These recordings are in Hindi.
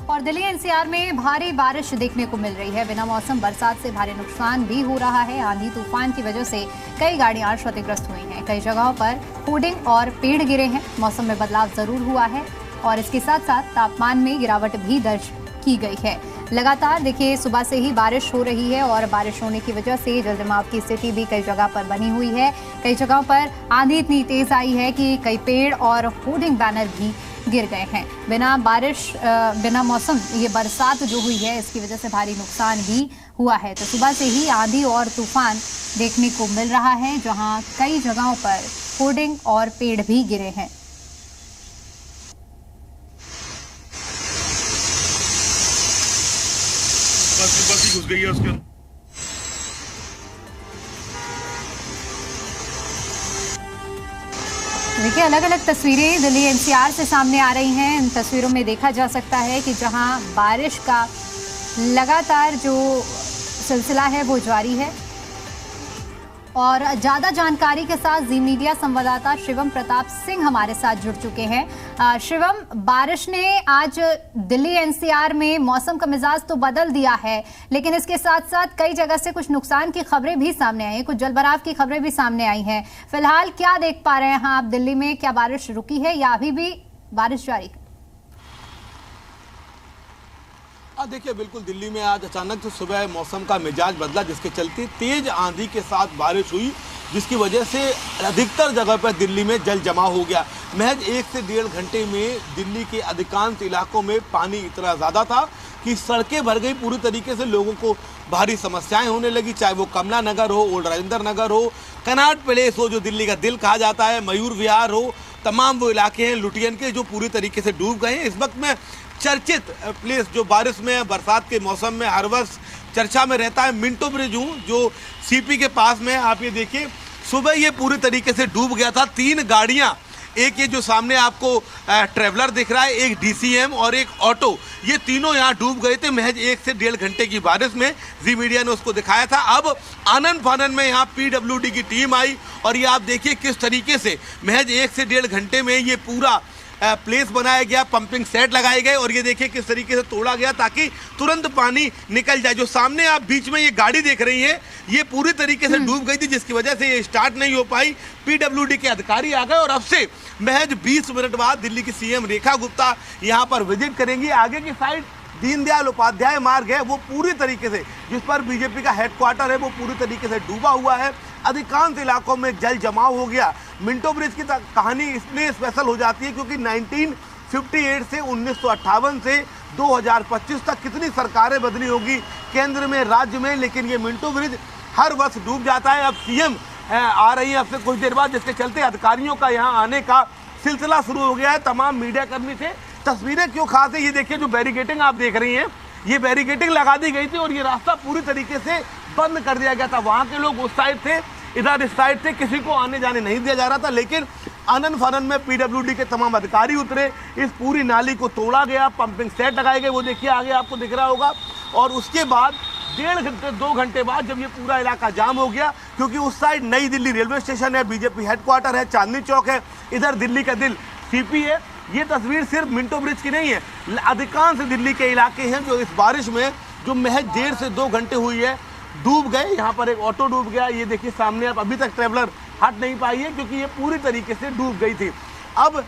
और दिल्ली एनसीआर में भारी बारिश देखने को मिल रही है। बिना मौसम बरसात से भारी नुकसान भी हो रहा है। आंधी तूफान की वजह से कई गाड़ियां क्षतिग्रस्त हुई हैं। कई जगहों पर होर्डिंग और पेड़ गिरे हैं। मौसम में बदलाव जरूर हुआ है और इसके साथ साथ तापमान में गिरावट भी दर्ज की गई है। लगातार देखिए सुबह से ही बारिश हो रही है और बारिश होने की वजह से जलजमाव की स्थिति भी कई जगह पर बनी हुई है। कई जगहों पर आंधी इतनी तेज आई है कि कई पेड़ और होर्डिंग बैनर भी गिर गए हैं। बिना मौसम ये बरसात जो हुई है इसकी वजह से भारी नुकसान भी हुआ है। तो सुबह से ही आंधी और तूफान देखने को मिल रहा है, जहां कई जगहों पर होर्डिंग और पेड़ भी गिरे हैं। बस ही घुस गई है उसके अंदर। देखिए अलग अलग तस्वीरें दिल्ली एनसीआर से सामने आ रही हैं। इन तस्वीरों में देखा जा सकता है कि जहां बारिश का लगातार जो सिलसिला है वो जारी है। और ज़्यादा जानकारी के साथ जी मीडिया संवाददाता शिवम प्रताप सिंह हमारे साथ जुड़ चुके हैं। शिवम, बारिश ने आज दिल्ली एनसीआर में मौसम का मिजाज तो बदल दिया है, लेकिन इसके साथ साथ कई जगह से कुछ नुकसान की खबरें भी सामने आई हैं, कुछ जलभराव की खबरें भी सामने आई हैं। फिलहाल क्या देख पा रहे हैं आप दिल्ली में? क्या बारिश रुकी है या अभी भी बारिश जारी है? देखिए बिल्कुल, दिल्ली में आज अचानक से सुबह मौसम का मिजाज बदला, जिसके चलते तेज आंधी के साथ बारिश हुई, जिसकी वजह से अधिकतर जगह पर दिल्ली में जल जमा हो गया। महज 1 से 1.5 घंटे में दिल्ली के अधिकांश इलाकों में पानी इतना ज़्यादा था कि सड़कें भर गई। पूरी तरीके से लोगों को भारी समस्याएं होने लगी, चाहे वो कमला नगर हो, ओल्ड राजेंद्र नगर हो, कनॉट प्लेस हो जो दिल्ली का दिल कहा जाता है, मयूर विहार हो, तमाम वो इलाके हैं लुटियन के जो पूरी तरीके से डूब गए हैं। इस वक्त में चर्चित प्लेस जो बारिश में, बरसात के मौसम में हर वर्ष चर्चा में रहता है, मिंटो ब्रिज हूँ जो सीपी के पास में। आप ये देखिए सुबह ये पूरी तरीके से डूब गया था। 3 गाड़ियाँ, एक ये जो सामने आपको ट्रैवलर दिख रहा है, एक डीसीएम और एक ऑटो, ये तीनों यहाँ डूब गए थे महज 1 से 1.5 घंटे की बारिश में। जी मीडिया ने उसको दिखाया था। अब आनन फानन में यहाँ पीडब्ल्यूडी की टीम आई और ये आप देखिए किस तरीके से महज 1 से 1.5 घंटे में ये पूरा प्लेस बनाया गया, पंपिंग सेट लगाए गए और ये देखिए किस तरीके से तोड़ा गया ताकि तुरंत पानी निकल जाए। जो सामने आप बीच में ये गाड़ी देख रही है, ये पूरी तरीके से डूब गई थी, जिसकी वजह से ये स्टार्ट नहीं हो पाई। पीडब्ल्यूडी के अधिकारी आ गए और अब से महज 20 मिनट बाद दिल्ली की सीएम रेखा गुप्ता यहाँ पर विजिट करेंगी। आगे की साइड दीनदयाल उपाध्याय मार्ग है, वो पूरी तरीके से, जिस पर बीजेपी का हेडक्वार्टर है, वो पूरी तरीके से डूबा हुआ है। अधिकांश इलाकों में जल जमाव हो गया। मिंटो ब्रिज की कहानी इसलिए स्पेशल हो जाती है क्योंकि 1958 से 1958 से 2025 तक कितनी सरकारें बदली होगी केंद्र में, राज्य में, लेकिन ये मिंटो ब्रिज हर वर्ष डूब जाता है। अब सीएम आ रही है अब से कुछ देर बाद, जिसके चलते अधिकारियों का यहाँ आने का सिलसिला शुरू हो गया है। तमाम मीडिया कर्मी थे। तस्वीरें क्यों खास है, ये देखिए जो बैरिकेडिंग आप देख रही हैं, ये बैरिकेडिंग लगा दी गई थी और ये रास्ता पूरी तरीके से बंद कर दिया गया था। वहाँ के लोग उस साइड थे, इधर इस साइड थे, किसी को आने जाने नहीं दिया जा रहा था। लेकिन आनन फानन में पीडब्ल्यूडी के तमाम अधिकारी उतरे, इस पूरी नाली को तोड़ा गया, पंपिंग सेट लगाए गए, वो देखिए आगे आपको दिख रहा होगा। और उसके बाद 1.5 घंटे 2 घंटे बाद जब ये पूरा इलाका जाम हो गया, क्योंकि उस साइड नई दिल्ली रेलवे स्टेशन है, बीजेपी हेडक्वार्टर है, चांदनी चौक है, इधर दिल्ली का दिल सीपी है। ये तस्वीर सिर्फ मिंटो ब्रिज की नहीं है, अधिकांश दिल्ली के इलाके हैं जो इस बारिश में जो महज 1.5 से 2 घंटे हुई है डूब गए। यहाँ पर एक ऑटो डूब गया, ये देखिए सामने आप, अभी तक ट्रैवलर हट नहीं पाई है क्योंकि ये पूरी तरीके से डूब गई थी। अब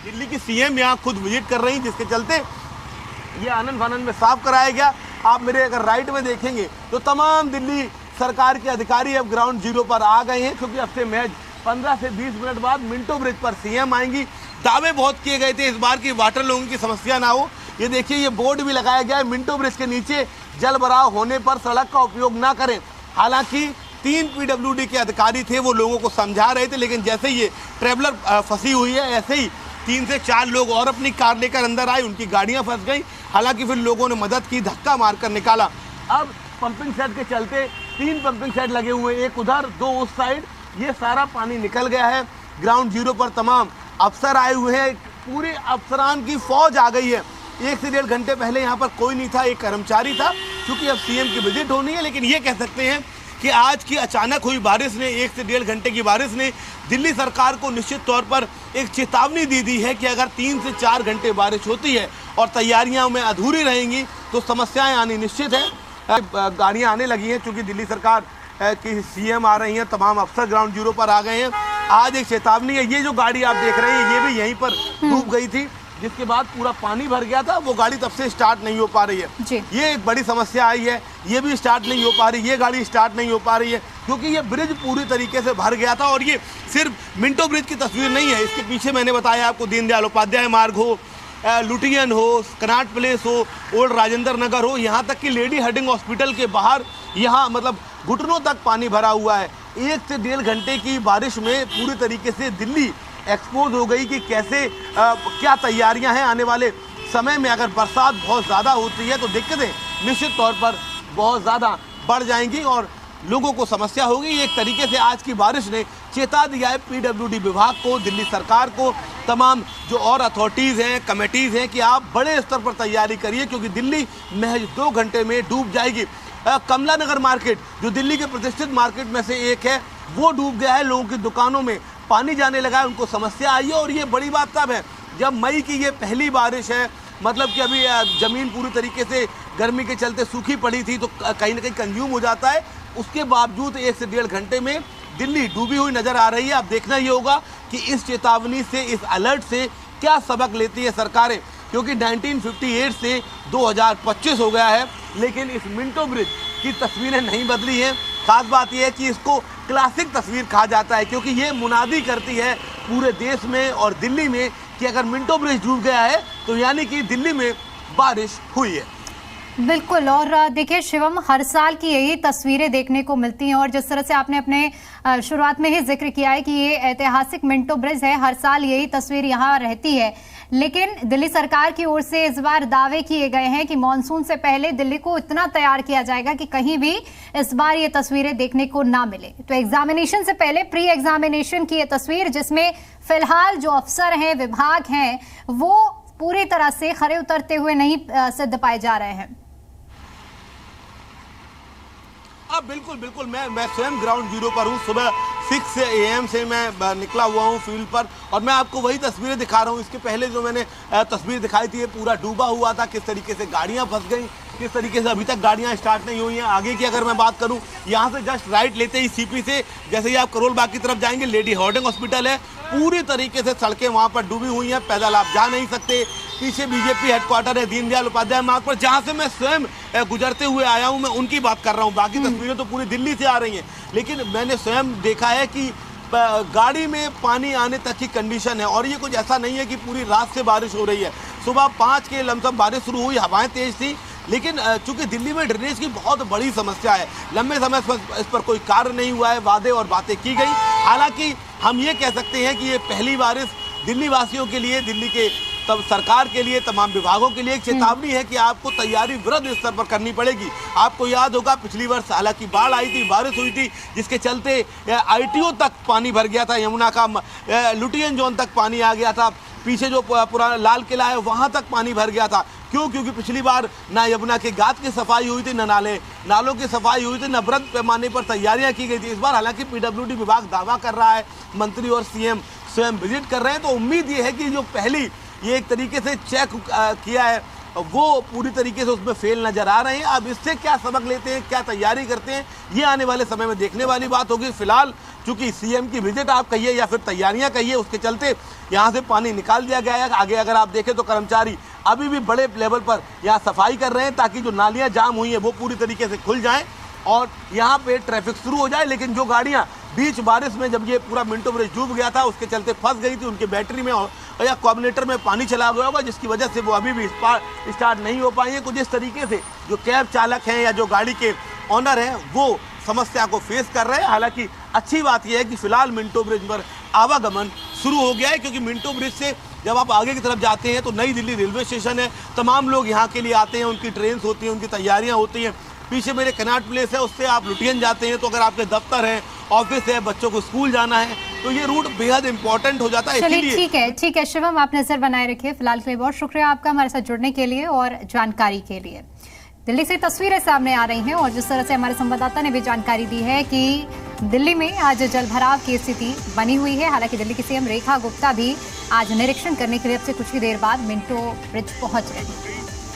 दिल्ली की सीएम यहाँ खुद विजिट कर रही, जिसके चलते ये आनन फानन में साफ कराया गया। आप मेरे अगर राइट में देखेंगे तो तमाम दिल्ली सरकार के अधिकारी अब ग्राउंड जीरो पर आ गए हैं, क्योंकि अब से महज 15 से 20 मिनट बाद मिंटो ब्रिज पर सीएम आएंगी। दावे बहुत किए गए थे इस बार की वाटर लोगों की समस्या ना हो। ये देखिए ये बोर्ड भी लगाया गया है, मिंटो ब्रिज के नीचे जल भराव होने पर सड़क का उपयोग ना करें। हालांकि 3 पीडब्ल्यूडी के अधिकारी थे, वो लोगों को समझा रहे थे, लेकिन जैसे ये ट्रैवलर फंसी हुई है, ऐसे ही 3 से 4 लोग और अपनी कार लेकर अंदर आए, उनकी गाड़ियां फंस गई। हालांकि फिर लोगों ने मदद की, धक्का मारकर निकाला। अब पंपिंग सेट के चलते 3 पंपिंग सेट लगे हुए, एक उधर 2 उस साइड, ये सारा पानी निकल गया है। ग्राउंड जीरो पर तमाम अफसर आए हुए हैं, पूरे अफसरान की फौज आ गई है। 1 से 1.5 घंटे पहले यहाँ पर कोई नहीं था, एक कर्मचारी था, क्योंकि अब सीएम की विजिट होनी है। लेकिन ये कह सकते हैं कि आज की अचानक हुई बारिश ने, 1 से 1.5 घंटे की बारिश ने दिल्ली सरकार को निश्चित तौर पर एक चेतावनी दी है कि अगर 3 से 4 घंटे बारिश होती है और तैयारियां में अधूरी रहेंगी तो समस्याएं आनी निश्चित है। गाड़ियां आने लगी हैं, चूंकि दिल्ली सरकार की सीएम आ रही हैं, तमाम अफसर ग्राउंड जीरो पर आ गए हैं। आज एक चेतावनी है, ये जो गाड़ी आप देख रहे हैं ये भी यहीं पर डूब गई थी, जिसके बाद पूरा पानी भर गया था। वो गाड़ी तब से स्टार्ट नहीं हो पा रही है, ये एक बड़ी समस्या आई है। ये भी स्टार्ट नहीं हो पा रही, ये गाड़ी स्टार्ट नहीं हो पा रही है क्योंकि ये ब्रिज पूरी तरीके से भर गया था। और ये सिर्फ मिंटो ब्रिज की तस्वीर नहीं है, इसके पीछे मैंने बताया आपको दीनदयाल उपाध्याय मार्ग हो, लुटियन हो, कनाट प्लेस हो, ओल्ड राजेंद्र नगर हो, यहाँ तक कि लेडी हार्डिंग हॉस्पिटल के बाहर यहाँ मतलब घुटनों तक पानी भरा हुआ है। 1 से 1.5 घंटे की बारिश में पूरी तरीके से दिल्ली एक्सपोज हो गई कि कैसे क्या तैयारियां हैं। आने वाले समय में अगर बरसात बहुत ज़्यादा होती है तो दिक्कतें निश्चित तौर पर बहुत ज़्यादा बढ़ जाएंगी और लोगों को समस्या होगी। एक तरीके से आज की बारिश ने चेता दिया है पीडब्ल्यूडी विभाग को, दिल्ली सरकार को, तमाम जो और अथॉरिटीज़ हैं, कमेटीज़ हैं कि आप बड़े स्तर पर तैयारी करिए क्योंकि दिल्ली महज 2 घंटे में डूब जाएगी। कमला नगर मार्केट जो दिल्ली के प्रतिष्ठित मार्केट में से एक है वो डूब गया है, लोगों की दुकानों में पानी जाने लगा है, उनको समस्या आई है। और ये बड़ी बात तब है जब मई की ये पहली बारिश है, मतलब कि अभी ज़मीन पूरी तरीके से गर्मी के चलते सूखी पड़ी थी तो कहीं ना कहीं कंज्यूम हो जाता है। उसके बावजूद 1 से 1.5 घंटे में दिल्ली डूबी हुई नज़र आ रही है। अब देखना ये होगा कि इस चेतावनी से, इस अलर्ट से क्या सबक लेती है सरकारें, क्योंकि 1958 से 2025 हो गया है लेकिन इस मिंटो ब्रिज की तस्वीरें नहीं बदली हैं। खास बात यह है कि इसको क्लासिक तस्वीर कहा जाता है क्योंकि ये मुनादी करती है पूरे देश में और दिल्ली में कि अगर मिंटो ब्रिज डूब गया है तो यानी कि दिल्ली में बारिश हुई है। बिल्कुल। और देखिए शिवम, हर साल की यही तस्वीरें देखने को मिलती हैं और जिस तरह से आपने अपने शुरुआत में ही जिक्र किया है कि ये ऐतिहासिक मिंटो ब्रिज है, हर साल यही तस्वीर यहाँ रहती है। लेकिन दिल्ली सरकार की ओर से इस बार दावे किए गए हैं कि मॉनसून से पहले दिल्ली को इतना तैयार किया जाएगा कि कहीं भी इस बार ये तस्वीरें देखने को ना मिले। तो एग्जामिनेशन से पहले प्री एग्जामिनेशन की ये तस्वीर, जिसमें फिलहाल जो अफसर हैं, विभाग हैं, वो पूरी तरह से खरे उतरते हुए नहीं सिद्ध पाए जा रहे हैं। अब बिल्कुल मैं स्वयं ग्राउंड जीरो पर हूँ। सुबह 6 AM से मैं निकला हुआ हूँ फील्ड पर और मैं आपको वही तस्वीरें दिखा रहा हूँ। इसके पहले जो मैंने तस्वीर दिखाई थी ये पूरा डूबा हुआ था, किस तरीके से गाड़ियाँ फंस गई, किस तरीके से अभी तक गाड़ियाँ स्टार्ट नहीं हुई हैं। आगे की अगर मैं बात करूँ, यहाँ से जस्ट राइट लेते ही CP से जैसे ही आप करोल बाग की तरफ जाएंगे, लेडी हार्डिंग हॉस्पिटल है, पूरी तरीके से सड़कें वहाँ पर डूबी हुई हैं, पैदल आप जा नहीं सकते। पीछे बीजेपी हेडक्वार्टर है दीनदयाल उपाध्याय मार्ग पर, जहाँ से मैं स्वयं गुजरते हुए आया हूँ, मैं उनकी बात कर रहा हूँ। बाकी तस्वीरें तो पूरी दिल्ली से आ रही हैं लेकिन मैंने स्वयं देखा है कि गाड़ी में पानी आने तक की कंडीशन है और ये कुछ ऐसा नहीं है कि पूरी रात से बारिश हो रही है। सुबह 5 के लमसम बारिश शुरू हुई, हवाएं तेज थी लेकिन चूंकि दिल्ली में ड्रेनेज की बहुत बड़ी समस्या है, लंबे समय इस पर कोई कार्य नहीं हुआ है, वादे और बातें की गई। हालांकि हम ये कह सकते हैं कि ये पहली बारिश दिल्ली वासियों के लिए, दिल्ली के तब सरकार के लिए, तमाम विभागों के लिए एक चेतावनी है कि आपको तैयारी वृहद स्तर पर करनी पड़ेगी। आपको याद होगा पिछली वर्ष हालांकि बाढ़ आई थी, बारिश हुई थी, जिसके चलते ITO तक पानी भर गया था, यमुना का लुटियन जोन तक पानी आ गया था, पीछे जो पुराना लाल किला है वहाँ तक पानी भर गया था। क्यों? क्योंकि पिछली बार ना यमुना के घाट की सफाई हुई थी, न नालों की सफाई हुई थी, न बृहद पैमाने पर तैयारियां की गई थी। इस बार हालांकि PWD विभाग दावा कर रहा है, मंत्री और CM स्वयं विजिट कर रहे हैं, तो उम्मीद ये है कि जो पहली ये एक तरीके से चेक किया है वो पूरी तरीके से उसमें फेल नजर आ रहे हैं। अब इससे क्या सबक लेते हैं, क्या तैयारी करते हैं, ये आने वाले समय में देखने वाली बात होगी। फिलहाल चूंकि CM की विजिट आप कहिए या फिर तैयारियां कहिए, उसके चलते यहाँ से पानी निकाल दिया गया है। आगे अगर आप देखें तो कर्मचारी अभी भी बड़े लेवल पर यहाँ सफाई कर रहे हैं ताकि जो नालियाँ जाम हुई हैं वो पूरी तरीके से खुल जाएँ और यहाँ पे ट्रैफिक शुरू हो जाए। लेकिन जो गाड़ियाँ बीच बारिश में जब ये पूरा मिंटो ब्रिज डूब गया था उसके चलते फंस गई थी, उनकी बैटरी में या कार्बोरेटर में पानी चला गया होगा, जिसकी वजह से वो अभी भी स्टार्ट नहीं हो पाई है। कुछ इस तरीके से जो कैब चालक हैं या जो गाड़ी के ऑनर हैं वो समस्या को फेस कर रहे हैं। हालांकि अच्छी बात यह है कि फिलहाल मिंटो ब्रिज पर आवागमन शुरू हो गया है, क्योंकि मिंटो ब्रिज से जब आप आगे की तरफ जाते हैं तो नई दिल्ली रेलवे स्टेशन है, तमाम लोग यहाँ के लिए आते हैं, उनकी ट्रेन होती हैं, उनकी तैयारियाँ होती हैं। पीछे मेरे कनाट प्लेस है, उससे आप लुटियन जाते हैं, तो अगर आपके दफ्तर है, ऑफिस है, बच्चों को स्कूल जाना है तो ये रूट बेहद इंपॉर्टेंट हो जाता है। चलिए ठीक है शिवम, आप नजर बनाए रखिए। फिलहाल के लिए बहुत शुक्रिया आपका हमारे साथ जुड़ने के लिए और जानकारी के लिए। दिल्ली से तस्वीरें सामने आ रही हैं और जिस तरह से हमारे संवाददाता ने भी जानकारी दी है कि दिल्ली में आज जलभराव की स्थिति बनी हुई है। हालांकि दिल्ली की सीएम रेखा गुप्ता भी आज निरीक्षण करने के लिए अब से कुछ ही देर बाद मिंटो ब्रिज पहुंच रहे हैं।